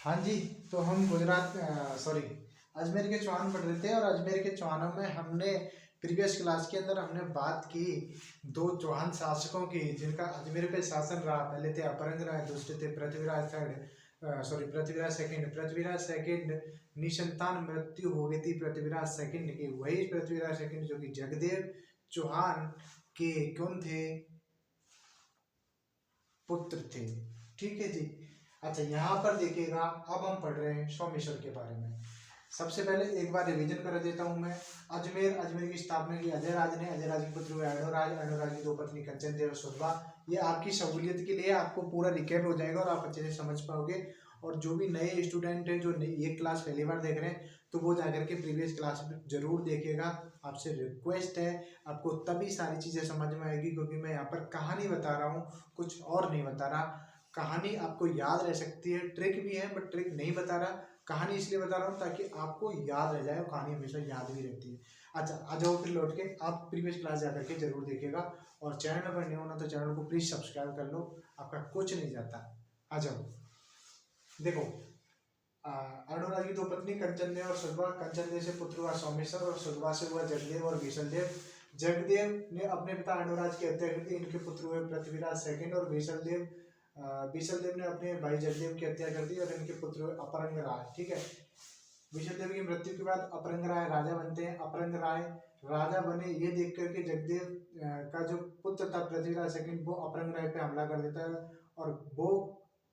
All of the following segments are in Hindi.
हाँ जी। तो हम गुजरात सॉरी अजमेर के चौहान पढ़ रहे थे, और अजमेर के चौहानों में हमने प्रीवियस क्लास के अंदर हमने बात की दो चौहान शासकों की जिनका अजमेर पे शासन रहा। पहले थे अपरंग राय, दूसरे थे Prithviraj third, sorry Prithviraj second. Prithviraj second निसंतान मृत्यु हो गई थी पृथ्वीराज सेकंड की। वही पृथ्वीराज सेकंड जो कि जगदेव चौहान के कौन थे, पुत्र थे। ठीक है जी। अच्छा, यहाँ पर देखिएगा, अब हम पढ़ रहे हैं सोमेश्वर के बारे में। सबसे पहले एक बार रिवीजन कर देता हूं मैं। अजमेर की स्थापना की अजय राज ने। अजय राज के पुत्र हुए अणुराज की दो पत्नी कंचन देव सुरभा। ये आपकी सहूलियत के लिए आपको पूरा रिकैप हो जाएगा और आप अच्छे से समझ पाओगे। और जो भी नए स्टूडेंट हैं जो ये क्लास पहली बार देख रहे हैं, तो वो जाकर के प्रीवियस क्लास में जरूर देखेगा। आपसे रिक्वेस्ट है, आपको तभी सारी चीजें समझ में आएगी, क्योंकि मैं यहाँ पर कहानी बता रहा हूँ, कुछ और नहीं बता रहा। कहानी आपको याद रह सकती है, ट्रिक भी है, बट ट्रिक नहीं बता रहा। कहानी इसलिए बता रहा हूँ ताकि आपको याद रह जाए, और कहानी हमेशा याद भी रहती है। अच्छा, आ जाओ फिर लौट के, आप प्रीवियस क्लास जाकर के जरूर देखिएगा। और चैनल पर नहीं होना तो चैनल को प्लीज सब्सक्राइब कर लो, आपका कुछ नहीं जाता। आ जाओ, देखो। अरुणराज की दो पत्नी कंचन देव और सुरभा। कंचन देव से पुत्र हुआ सोमेश्वर, और सुरभा से हुआ जगदेव और भीषणदेव। जगदेव ने अपने पिता अणुराज की हत्या कर दी। इनके पुत्र हुए पृथ्वीराज सेकंड, और बीसलदेव ने अपने भाई जगदेव की हत्या कर दी, और इनके पुत्र हुए अपरंग राय। ठीक है। बीसलदेव की मृत्यु के बाद अपरंग राय राजा बनते हैं। अपरंग राय राजा बने ये देख करके जगदेव का जो पुत्र था पृथ्वीराज सेकंड, वो अपरंग राय पे हमला कर देता है, और वो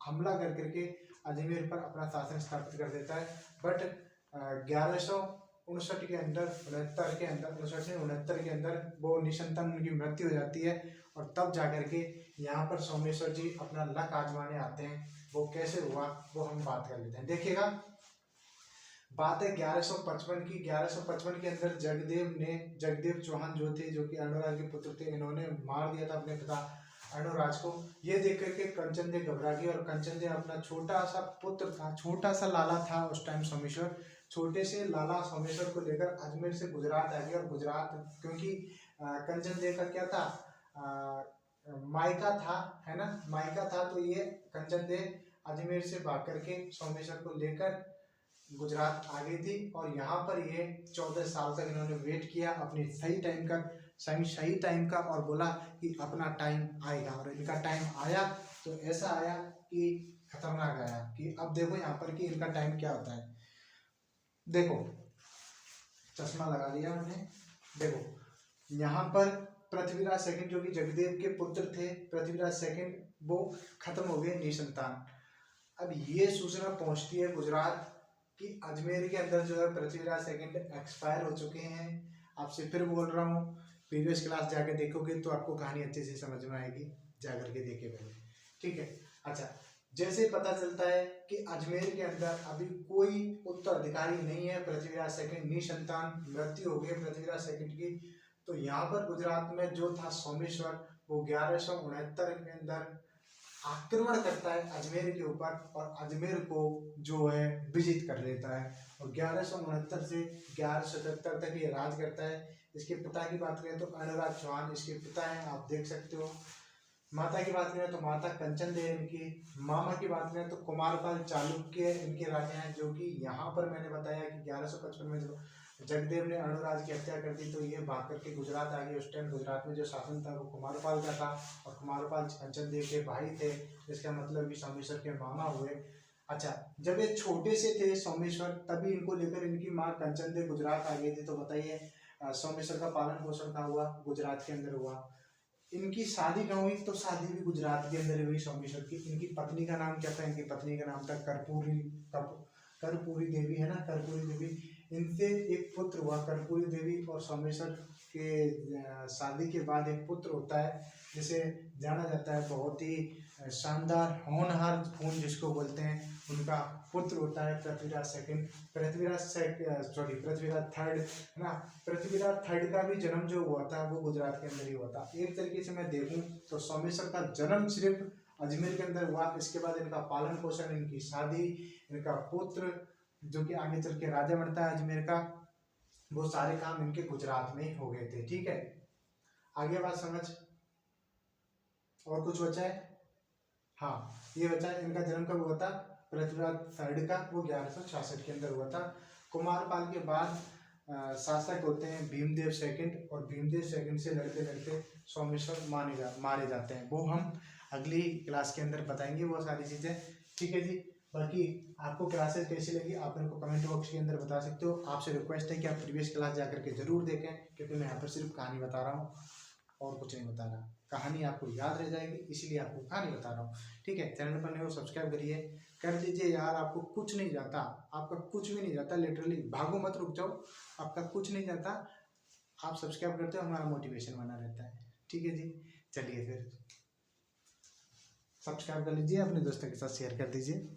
हमला कर करके अजमेर पर अपना शासन स्थापित कर देता है। बट 1159 के अंदर, उनहत्तर के अंदर वो निसंतान उनकी मृत्यु हो जाती है। और तब जाकर के यहाँ पर सोमेश्वर जी अपना लक आजमाने आते हैं। वो कैसे हुआ वो हम बात कर लेते हैं। देखिएगा, बात है 1155 की। 1155 के अंदर जगदेव चौहान जो थे, जो कि अणुराज के पुत्र थे, इन्होंने मार दिया था अपने पिता अणुराज को। ये देख करके कंचन देव घबरा गई, और कंचन देव अपना छोटा सा पुत्र था, छोटा सा लाला था उस टाइम सोमेश्वर, छोटे से लाला सोमेश्वर को लेकर अजमेर से गुजरात आ गया। और गुजरात, क्योंकि कंचन देव का क्या था, मायका था, है ना, मायका था। तो ये कंचन देव अजमेर से भाग करके सोमेश्वर को लेकर गुजरात आ गई थी। और यहाँ पर ये 14 साल तक इन्होंने वेट किया अपनी सही टाइम का, और बोला कि अपना टाइम आएगा। और इनका टाइम आया, तो ऐसा आया कि खतरनाक आया। कि अब देखो यहाँ पर कि इनका टाइम क्या होता है। देखो, चश्मा लगा दिया मैंने। देखो यहाँ पर पृथ्वीराज सेकंड जो कि जगदेव के पुत्र थे, पृथ्वीराज सेकंड वो खत्म हो गए निसंतान। अब ये सूचना पहुंचती है गुजरात कि अजमेर के अंदर जो है पृथ्वीराज सेकंड एक्सपायर हो चुके हैं। आपसे फिर बोल रहा हूँ, प्रीवियस क्लास जाके देखोगे तो आपको कहानी अच्छे से समझ में आएगी, जाकर के देखे पहले। ठीक है। अच्छा, जैसे पता चलता है कि अजमेर के अंदर अभी कोई उत्तराधिकारी नहीं है, पृथ्वीराज सेकंड निसंतान मृत्यु हो गई पृथ्वीराज सेकंड की, तो यहाँ पर गुजरात में जो था सोमेश्वर, वो 1169 के अंदर आक्रमण करता है अजमेर के ऊपर, और अजमेर को जो है विजित कर लेता है। और 1169 से 1177 तक ये राज करता है। इसके पिता की बात करें तो अणुराज चौहान इसके पिता हैं, आप देख सकते हो। माता की बात करें तो माता कंचन देव इनकी। मामा की बात करें तो कुमारपाल चालुक्य इनके राजा हैं, जो कि यहाँ पर मैंने बताया कि 1155 में जो जगदेव ने अणुराज की हत्या कर दी, तो ये भाग करके गुजरात आ गए। उस टाइम गुजरात में जो शासन था वो कुमारपाल का था, और कुमारपाल कंचन देव के भाई थे, इसका मतलब कि सोमेश्वर के मामा हुए। अच्छा, जब ये छोटे से थे सोमेश्वर, तभी इनको लेकर इनकी माँ कंचन देव गुजरात आ गई थी। तो बताइए सोमेश्वर का पालन पोषण कहाँ हुआ, गुजरात के अंदर हुआ। इनकी शादी कहाँ हुई, तो शादी भी गुजरात के अंदर हुई सोमेश्वर की। इनकी पत्नी का नाम क्या था, इनकी पत्नी का नाम था कर्पूरी देवी, है ना, कर्पूरी देवी। इनसे एक पुत्र हुआ कर्पूरी देवी, और सोमेश्वर के शादी के बाद एक पुत्र होता है जिसे जाना जाता है, बहुत ही शानदार होनहार खून जिसको बोलते हैं, उनका पुत्र होता है पृथ्वीराज सेकंड। पृथ्वीराज थर्ड, है ना। पृथ्वीराज थर्ड का भी जन्म जो हुआ था वो गुजरात के अंदर ही हुआ था। एक तरीके से मैं देखूं तो सोमेश्वर का जन्म सिर्फ अजमेर के अंदर हुआ। इसके बाद इनका पालन पोषण, इनकी शादी, इनका पुत्र जो कि आगे चल के राजा बनता है अजमेर का, वो सारे काम इनके गुजरात में ही हो गए थे। ठीक है, आगे बात समझ। और कुछ बचा है? हाँ, ये बचा है, इनका जन्म कब हुआ था, पृथ्वीराज थर्ड का, वो 1166 के अंदर हुआ था। कुमारपाल के बाद शासक होते हैं भीमदेव सेकंड, और भीमदेव सेकंड से लड़ते लड़ते सोमेश्वर मारे जाते हैं। वो हम अगली क्लास के अंदर बताएंगे वो सारी चीज़ें। ठीक है जी। बाकी आपको क्लासेस कैसी लगी आप मेरे को कमेंट बॉक्स के अंदर बता सकते हो। आपसे रिक्वेस्ट है कि आप प्रीवियस क्लास जाकर के जरूर देखें, क्योंकि मैं यहाँ पर सिर्फ कहानी बता रहा हूँ और कुछ नहीं बता रहा। कहानी आपको याद रह जाएगी, इसीलिए आपको कहानी बता रहा हूँ। ठीक है, चैनल पर नहीं हो सब्सक्राइब करिए, कर दीजिए यार। आपको कुछ नहीं जाता, आपका कुछ भी नहीं जाता, लिटरली भागो मत, रुक जाओ, आपका कुछ नहीं जाता। आप सब्सक्राइब करते हो, हमारा मोटिवेशन बना रहता है। ठीक है जी, चलिए फिर सब्सक्राइब कर लीजिए, अपने दोस्तों के साथ शेयर कर दीजिए।